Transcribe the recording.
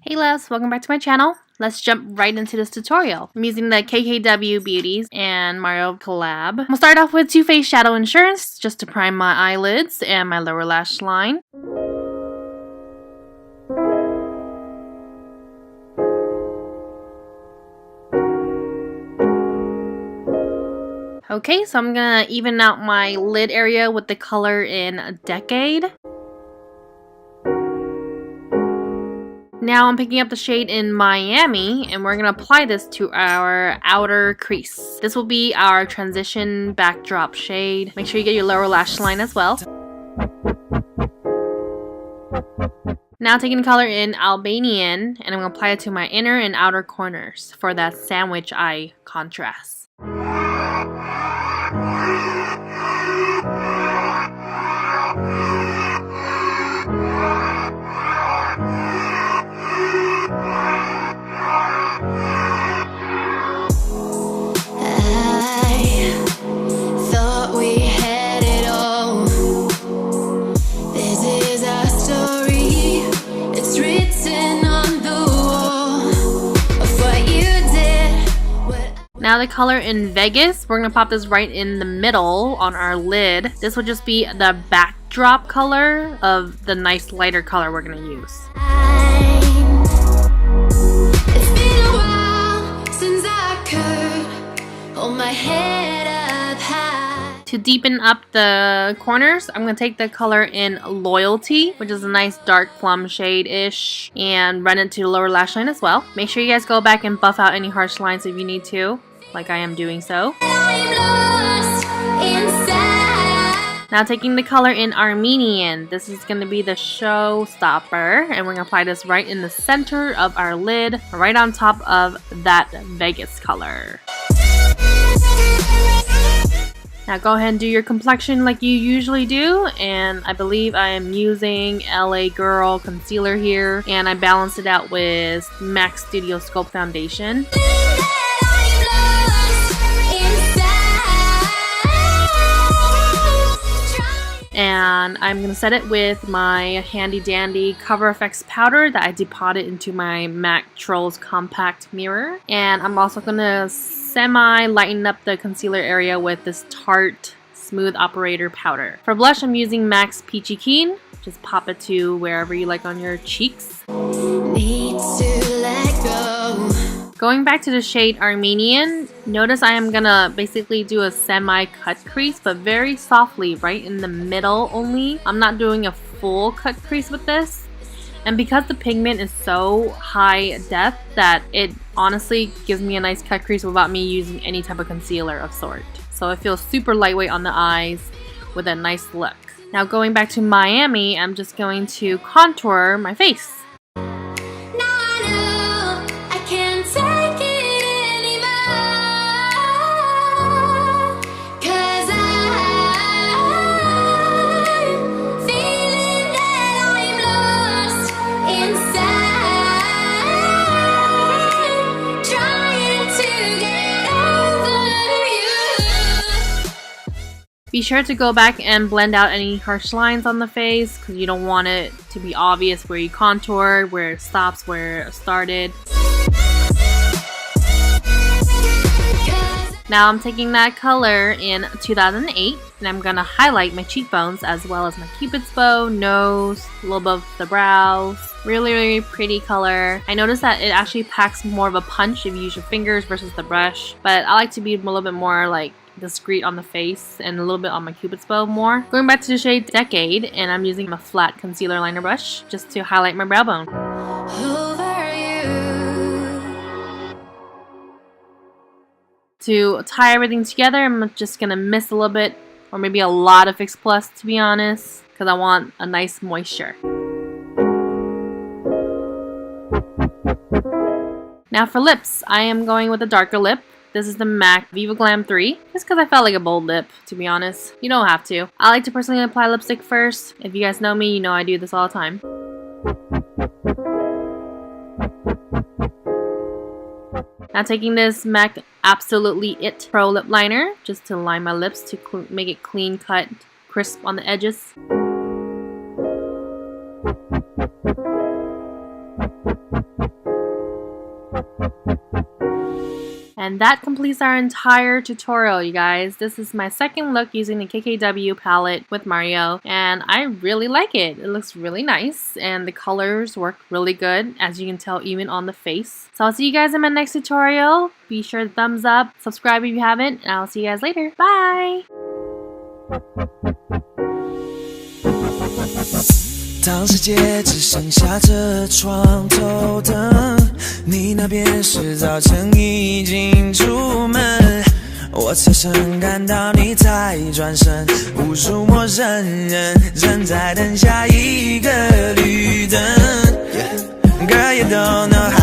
Hey loves, welcome back to my channel. Let's jump right into this tutorial. I'm using the KKW Beauties and Mario collab. We'll start off with Too Faced Shadow Insurance just to prime my eyelids and my lower lash line. Okay, so I'm gonna even out my lid area with the color in Decade. Now I'm picking up the shade in Miami and we're going to apply this to our outer crease. This will be our transition backdrop shade. Make sure you get your lower lash line as well. Now taking the color in Albanian and I'm going to apply it to my inner and outer corners for that sandwich eye contrast. Now the color in Vegas, we're going to pop this right in the middle on our lid. This will just be the backdrop color of the nice lighter color we're going to use. It's been a while since I could hold my head up high. To deepen up the corners, I'm going to take the color in Loyalty, which is a nice dark plum shade-ish, and run it to the lower lash line as well. Make sure you guys go back and buff out any harsh lines if you need to, like I am doing so. Now taking the color in Armenian, this is going to be the showstopper, and we're going to apply this right in the center of our lid, right on top of that Vegas color. Now go ahead and do your complexion like you usually do, and I believe I am using LA Girl concealer here, and I balanced it out with MAC Studio Sculpt foundation. And I'm going to set it with my handy dandy Cover FX powder that I depotted into my MAC Trolls compact mirror. And I'm also going to semi-lighten up the concealer area with this Tarte Smooth Operator powder. For blush, I'm using MAC's Peachykeen. Just pop it to wherever you like on your cheeks. Need to let go. Going back to the shade Armenian, notice I am gonna basically do a semi-cut crease, but very softly, right in the middle only. I'm not doing a full cut crease with this. And because the pigment is so high depth that it honestly gives me a nice cut crease without me using any type of concealer of sort. So it feels super lightweight on the eyes with a nice look. Now going back to Miami, I'm just going to contour my face. Be sure to go back and blend out any harsh lines on the face because you don't want it to be obvious where you contour, where it stops, where it started. Now I'm taking that color in 2008 and I'm going to highlight my cheekbones as well as my cupid's bow, nose, a little above the brows. Really, really pretty color. I noticed that it actually packs more of a punch if you use your fingers versus the brush, but I like to be a little bit more like discreet on the face and a little bit on my cupid's bow more. Going back to the shade Decade, and I'm using a flat concealer liner brush just to highlight my brow bone. To tie everything together, I'm just gonna mist a little bit, or maybe a lot of Fix Plus to be honest, because I want a nice moisture. Now for lips, I am going with a darker lip. This is the MAC Viva Glam III, just because I felt like a bold lip, to be honest. You don't have to. I like to personally apply lipstick first. If you guys know me, you know I do this all the time. Now taking this MAC Absolutely It Pro Lip Liner, just to line my lips to make it clean cut, crisp on the edges. And that completes our entire tutorial, you guys. This is my second look using the KKW palette with Mario, and I really like it. It looks really nice, and the colors work really good, as you can tell even on the face. So I'll see you guys in my next tutorial. Be sure to thumbs up, subscribe if you haven't, and I'll see you guys later. Bye! 当世界只剩下这床头灯，你那边是早晨已经出门，我侧身看到你在转身，无数陌生人正在等下一个绿灯。Girl, you don't know how